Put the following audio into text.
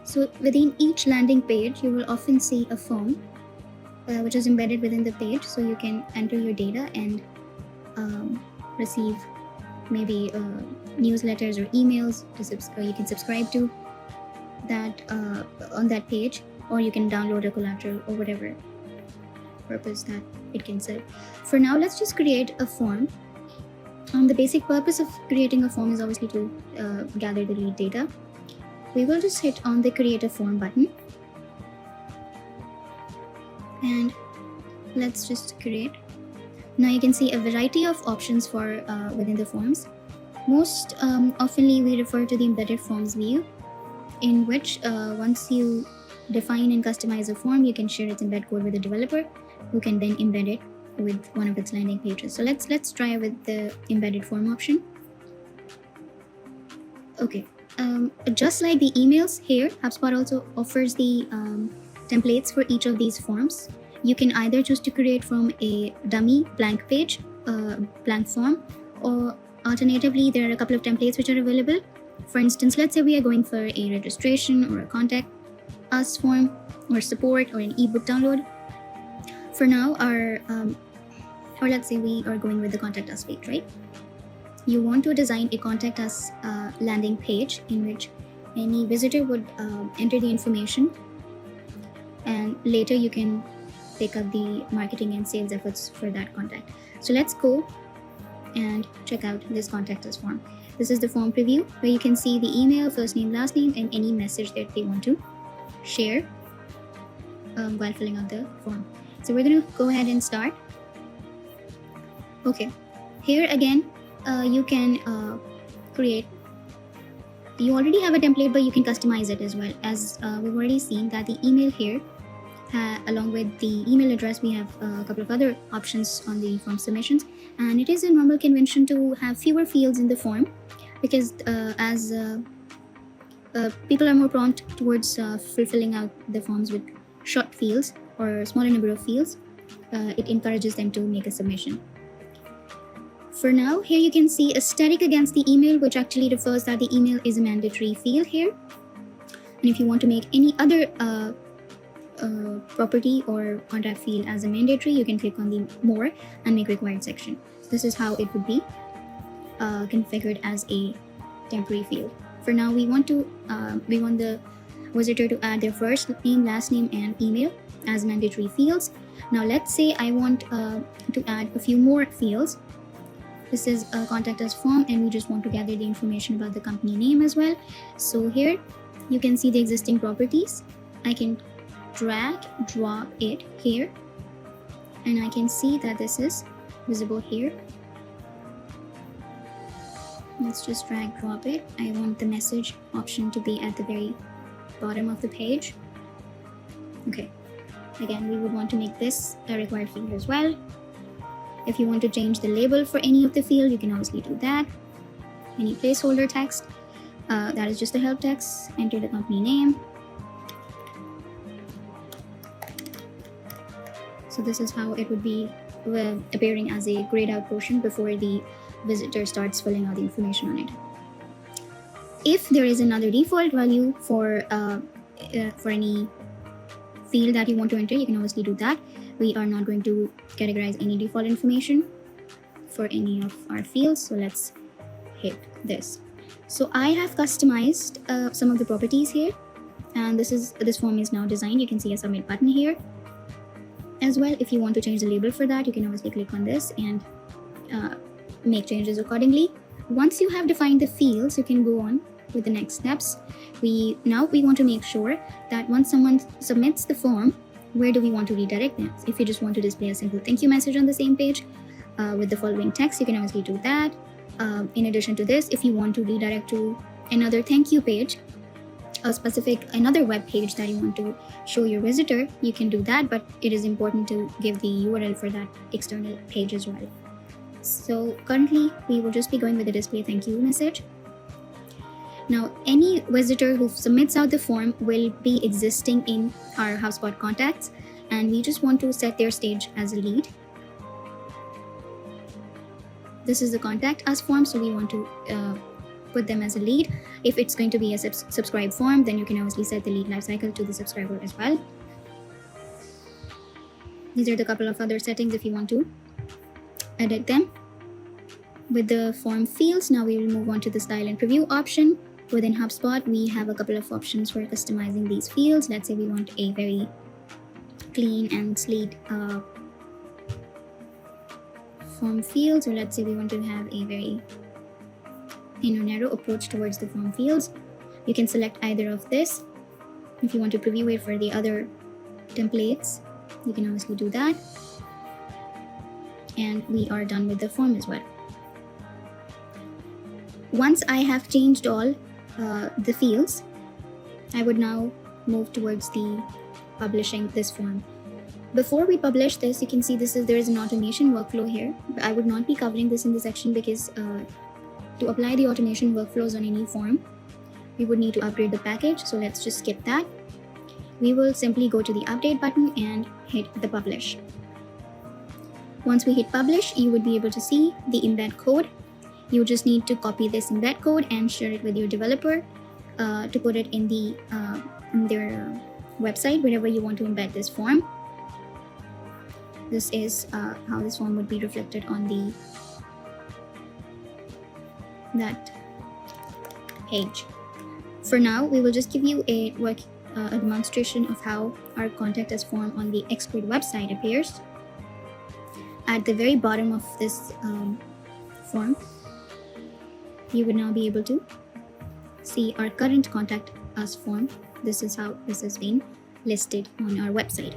So within each landing page, you will often see a form which is embedded within the page, so you can enter your data and receive maybe newsletters or emails you can subscribe to that on that page, or you can download a collateral or whatever purpose that it can serve. For now, let's just create a form. The basic purpose of creating a form is obviously to gather the lead data. We will just hit on the create a form button, and let's just create. Now you can see a variety of options for within the forms. Most oftenly we refer to the embedded forms view, in which once you define and customize a form, you can share its embed code with a developer who can then embed it with one of its landing pages. So let's try with the embedded form option. Okay, just like the emails here, HubSpot also offers the templates for each of these forms. You can either choose to create from a dummy blank page, blank form, or alternatively, there are a couple of templates which are available. For instance, let's say we are going for a registration or a contact us form or support or an ebook download. For now, or let's say we are going with the contact us page, right? You want to design a contact us landing page in which any visitor would enter the information, and later you can pick up the marketing and sales efforts for that contact. So let's go and check out this contact us form. This is the form preview where you can see the email, first name, last name, and any message that they want to share while filling out the form. So we're going to go ahead and start. Okay, here again, you can create. You already have a template, but you can customize it as well. As we've already seen that the email here, along with the email address, we have a couple of other options on the form submissions, and it is a normal convention to have fewer fields in the form, because as people are more prompt towards fulfilling out the forms with short fields or a smaller number of fields, it encourages them to make a submission. For now, here you can see a static against the email, which actually refers that the email is a mandatory field here. And if you want to make any other property or contact field as a mandatory, you can click on the more and make required section. So this is how it would be configured as a temporary field. For now, we want the visitor to add their first name, last name, and email as mandatory fields. Now let's say I want to add a few more fields. This is a contact us form, and we just want to gather the information about the company name as well. So here you can see the existing properties. I can drag, drop it here, and I can see that this is visible here. Let's just drag, drop it. I want the message option to be at the very bottom of the page. Okay, again, we would want to make this a required field as well. If you want to change the label for any of the field, you can obviously do that. Any placeholder text, that is just the help text. Enter the company name. So this is how it would be appearing as a grayed out portion before the visitor starts filling out the information on it. If there is another default value for any field that you want to enter, you can obviously do that. We are not going to categorize any default information for any of our fields. So let's hit this. So I have customized some of the properties here, and this form is now designed. You can see a submit button here as well. If you want to change the label for that, you can obviously click on this and make changes accordingly. Once you have defined the fields, you can go on with the next steps. Now we want to make sure that once someone submits the form, where do we want to redirect them? If you just want to display a simple thank you message on the same page with the following text, you can obviously do that. In addition to this, if you want to redirect to another thank you page, another web page that you want to show your visitor, you can do that, but it is important to give the URL for that external page as well. So currently we will just be going with the display thank you message. Now, any visitor who submits out the form will be existing in our HubSpot contacts, and we just want to set their stage as a lead. This is the contact us form, so we want to put them as a lead. If it's going to be a subscribe form, then you can obviously set the lead lifecycle to the subscriber as well. These are the couple of other settings if you want to edit them. With the form fields, now we will move on to the style and preview option. Within HubSpot, we have a couple of options for customizing these fields. Let's say we want a very clean and sleek form fields, or let's say we want to have a very narrow approach towards the form fields. You can select either of this. If you want to preview it for the other templates, you can obviously do that. And we are done with the form as well. Once I have changed all the fields, I would now move towards the publishing this form. Before we publish this, you can see there is an automation workflow here. I would not be covering this in this section because to apply the automation workflows on any form, we would need to upgrade the package. So let's just skip that. We will simply go to the update button and hit the publish. Once we hit publish, you would be able to see the embed code. You just need to copy this embed code and share it with your developer to put it in their website, wherever you want to embed this form. This is how this form would be reflected on that page. For now, we will just give you a demonstration of how our contact us form on the Xgrid website appears. At the very bottom of this form, you would now be able to see our current contact us form. This is how this has been listed on our website.